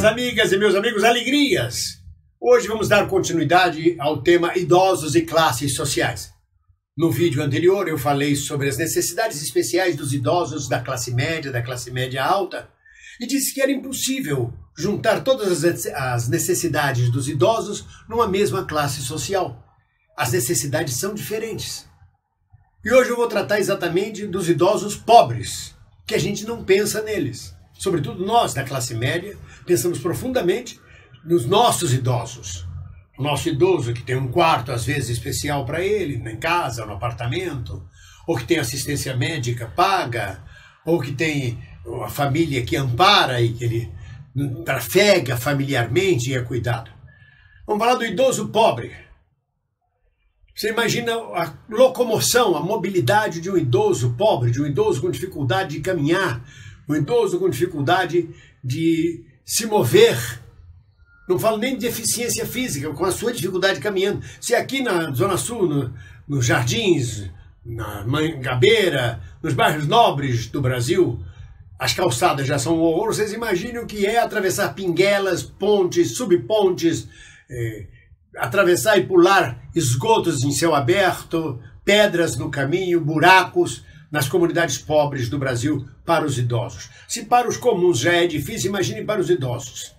Minhas amigas e meus amigos, alegrias! Hoje vamos dar continuidade ao tema idosos e classes sociais. No vídeo anterior eu falei sobre as necessidades especiais dos idosos da classe média alta, e disse que era impossível juntar todas as necessidades dos idosos numa mesma classe social. As necessidades são diferentes. E hoje eu vou tratar exatamente dos idosos pobres, que a gente não pensa neles. Sobretudo nós da classe média, pensamos profundamente nos nossos idosos. O nosso idoso que tem um quarto, às vezes, especial para ele, em casa, no apartamento, ou que tem assistência médica paga, ou que tem a família que ampara e que ele trafega familiarmente e é cuidado. Vamos falar do idoso pobre. Você imagina a locomoção, a mobilidade de um idoso pobre, de um idoso com dificuldade de caminhar, um idoso com dificuldade de se mover. Não falo nem de deficiência física, com a sua dificuldade caminhando. Se aqui na Zona Sul, nos Jardins, na Mangabeira, nos bairros nobres do Brasil, as calçadas já são um horror, vocês imaginam o que é atravessar pinguelas, pontes, subpontes, atravessar e pular esgotos em céu aberto, pedras no caminho, buracos nas comunidades pobres do Brasil para os idosos. Se para os comuns já é difícil, imagine para os idosos.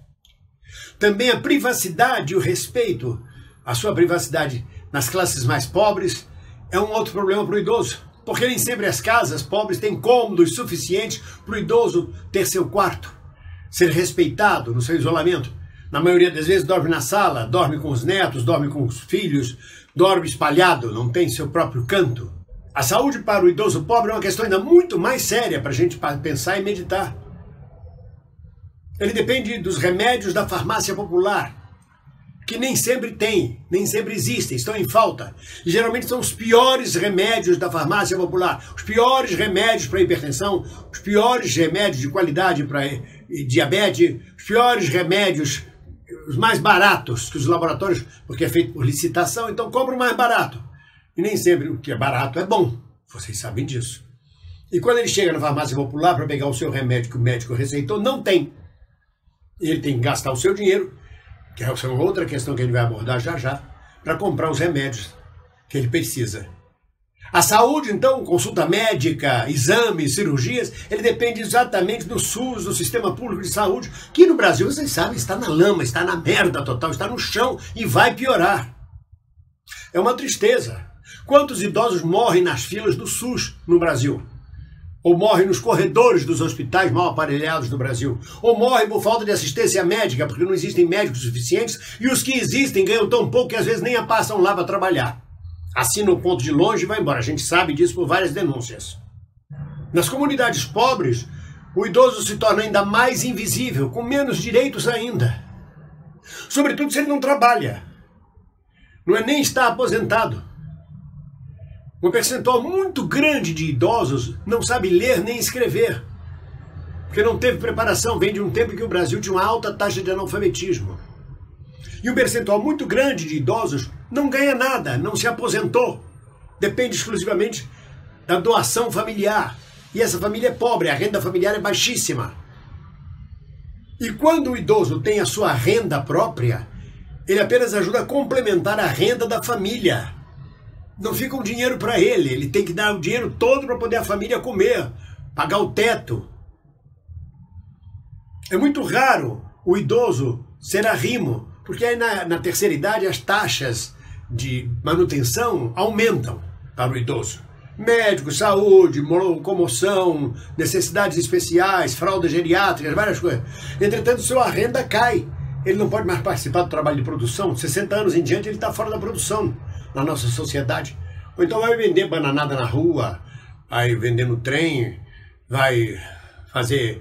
Também a privacidade e o respeito à sua privacidade nas classes mais pobres é um outro problema para o idoso, porque nem sempre as casas pobres têm cômodos suficientes para o idoso ter seu quarto, ser respeitado no seu isolamento. Na maioria das vezes dorme na sala, dorme com os netos, dorme com os filhos, dorme espalhado, não tem seu próprio canto. A saúde para o idoso pobre é uma questão ainda muito mais séria para a gente pensar e meditar. Ele depende dos remédios da farmácia popular, que nem sempre tem, nem sempre existem, estão em falta. E geralmente são os piores remédios da farmácia popular, os piores remédios para hipertensão, os piores remédios de qualidade para diabetes, os piores remédios, os mais baratos que os laboratórios, porque é feito por licitação, então compra o mais barato. E nem sempre o que é barato é bom, vocês sabem disso. E quando ele chega na farmácia popular para pegar o seu remédio que o médico receitou, não tem. Ele tem que gastar o seu dinheiro, que é outra questão que ele vai abordar já, para comprar os remédios que ele precisa. A saúde, então, consulta médica, exames, cirurgias, ele depende exatamente do SUS, do Sistema Público de Saúde, que no Brasil, vocês sabem, está na lama, está na merda total, está no chão e vai piorar. É uma tristeza. Quantos idosos morrem nas filas do SUS no Brasil? Ou morrem nos corredores dos hospitais mal aparelhados do Brasil? Ou morrem por falta de assistência médica, porque não existem médicos suficientes, e os que existem ganham tão pouco que às vezes nem a passam lá para trabalhar. Assina o ponto de longe e vai embora. A gente sabe disso por várias denúncias. Nas comunidades pobres, o idoso se torna ainda mais invisível, com menos direitos ainda. Sobretudo se ele não trabalha. Não é nem estar aposentado. Um percentual muito grande de idosos não sabe ler nem escrever, porque não teve preparação, vem de um tempo em que o Brasil tinha uma alta taxa de analfabetismo. E um percentual muito grande de idosos não ganha nada, não se aposentou, depende exclusivamente da doação familiar. E essa família é pobre, a renda familiar é baixíssima. E quando o idoso tem a sua renda própria, ele apenas ajuda a complementar a renda da família. Não fica um dinheiro para ele, ele tem que dar o dinheiro todo para poder a família comer, pagar o teto. É muito raro o idoso ser arrimo, porque aí na terceira idade as taxas de manutenção aumentam para o idoso. Médico, saúde, locomoção, necessidades especiais, fraldas geriátricas, várias coisas. Entretanto, sua renda cai. Ele não pode mais participar do trabalho de produção. 60 anos em diante ele está fora da produção na nossa sociedade. Ou então vai vender bananada na rua, vai vender no trem, vai fazer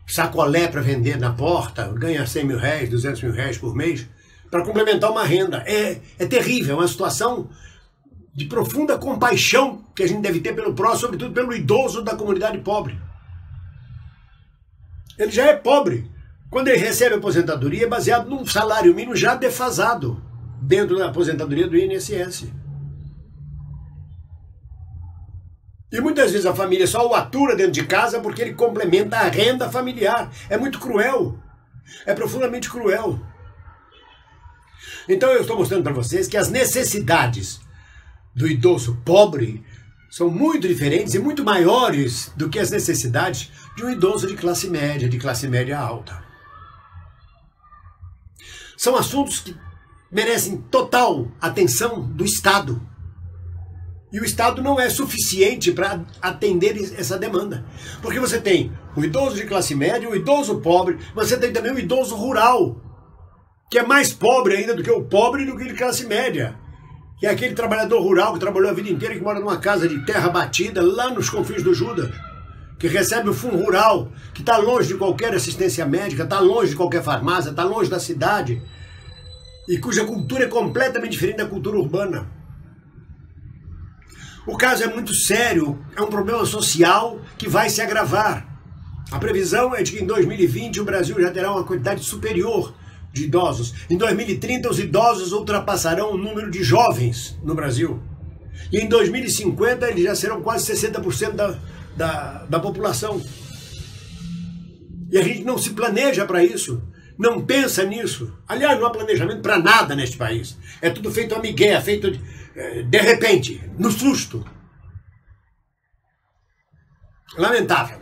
sacolé para vender na porta, ganha 100 mil reais, 200 mil reais por mês, para complementar uma renda. É terrível, é uma situação de profunda compaixão que a gente deve ter pelo próximo, sobretudo pelo idoso da comunidade pobre. Ele já é pobre. Quando ele recebe a aposentadoria, é baseado num salário mínimo já defasado dentro da aposentadoria do INSS. E muitas vezes a família só o atura dentro de casa porque ele complementa a renda familiar. É muito cruel. É profundamente cruel. Então eu estou mostrando para vocês que as necessidades do idoso pobre são muito diferentes e muito maiores do que as necessidades de um idoso de classe média alta. São assuntos que merecem total atenção do Estado. E o Estado não é suficiente para atender essa demanda. Porque você tem o idoso de classe média, o idoso pobre, você tem também o idoso rural, que é mais pobre ainda do que o pobre do que de classe média. Que é aquele trabalhador rural que trabalhou a vida inteira e que mora numa casa de terra batida lá nos confins do Judas, que recebe o fundo rural, que está longe de qualquer assistência médica, está longe de qualquer farmácia, está longe da cidade, e cuja cultura é completamente diferente da cultura urbana. O caso é muito sério, é um problema social que vai se agravar. A previsão é de que em 2020 o Brasil já terá uma quantidade superior de idosos. Em 2030 os idosos ultrapassarão o número de jovens no Brasil. E em 2050 eles já serão quase 60% da população. E a gente não se planeja para isso, não pensa nisso. Aliás, não há planejamento para nada neste país. É tudo feito a migué, feito de repente, no susto. Lamentável.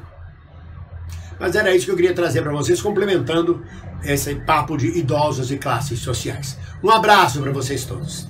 Mas era isso que eu queria trazer para vocês, complementando esse papo de idosos e classes sociais. Um abraço para vocês todos.